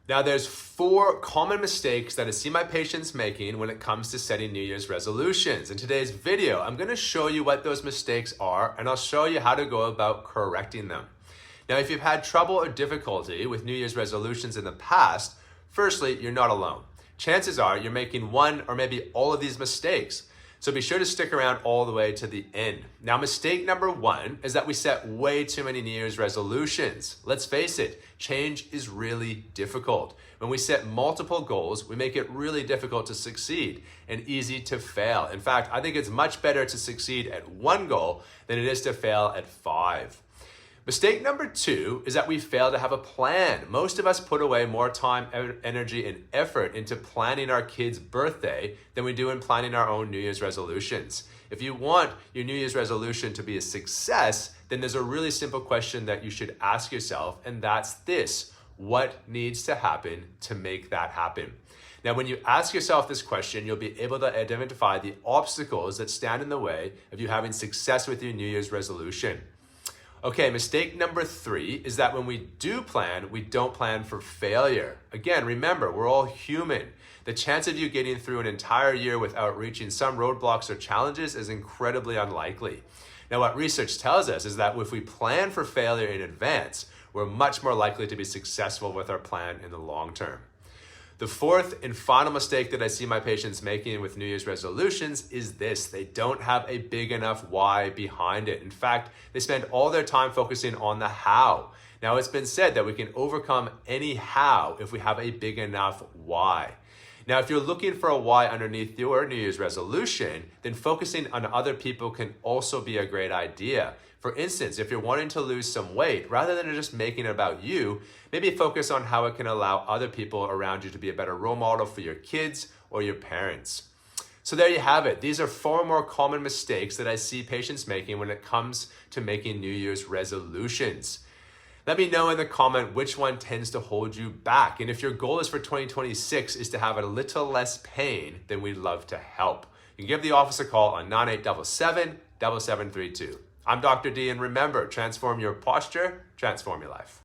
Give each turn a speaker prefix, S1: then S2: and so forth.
S1: Now, there's 4 common mistakes that I see my patients making when it comes to setting New Year's resolutions. In today's video, I'm going to show you what those mistakes are, and I'll show you how to go about correcting them. Now, if you've had trouble or difficulty with New Year's resolutions in the past, firstly, you're not alone. Chances are you're making one or maybe all of these mistakes. So be sure to stick around all the way to the end. Now, mistake number 1 is that we set way too many New Year's resolutions. Let's face it, change is really difficult. When we set multiple goals, we make it really difficult to succeed and easy to fail. In fact, I think it's much better to succeed at 1 goal than it is to fail at 5. Mistake number 2 is that we fail to have a plan. Most of us put away more time, energy, and effort into planning our kid's birthday than we do in planning our own New Year's resolutions. If you want your New Year's resolution to be a success, then there's a really simple question that you should ask yourself, and that's this: what needs to happen to make that happen? Now, when you ask yourself this question, you'll be able to identify the obstacles that stand in the way of you having success with your New Year's resolution. Okay, mistake number 3 is that when we do plan, we don't plan for failure. Again, remember, we're all human. The chance of you getting through an entire year without reaching some roadblocks or challenges is incredibly unlikely. Now, what research tells us is that if we plan for failure in advance, we're much more likely to be successful with our plan in the long term. The 4th and final mistake that I see my patients making with New Year's resolutions is this: they don't have a big enough why behind it. In fact, they spend all their time focusing on the how. Now, it's been said that we can overcome any how if we have a big enough why. Now, if you're looking for a why underneath your New Year's resolution, then focusing on other people can also be a great idea. For instance, if you're wanting to lose some weight, rather than just making it about you, maybe focus on how it can allow other people around you to be a better role model for your kids or your parents. So there you have it. These are 4 more common mistakes that I see patients making when it comes to making New Year's resolutions. Let me know in the comment which one tends to hold you back. And if your goal is for 2026 is to have a little less pain, then we'd love to help. You can give the office a call on 9877-7732. I'm Dr. D, and remember, transform your posture, transform your life.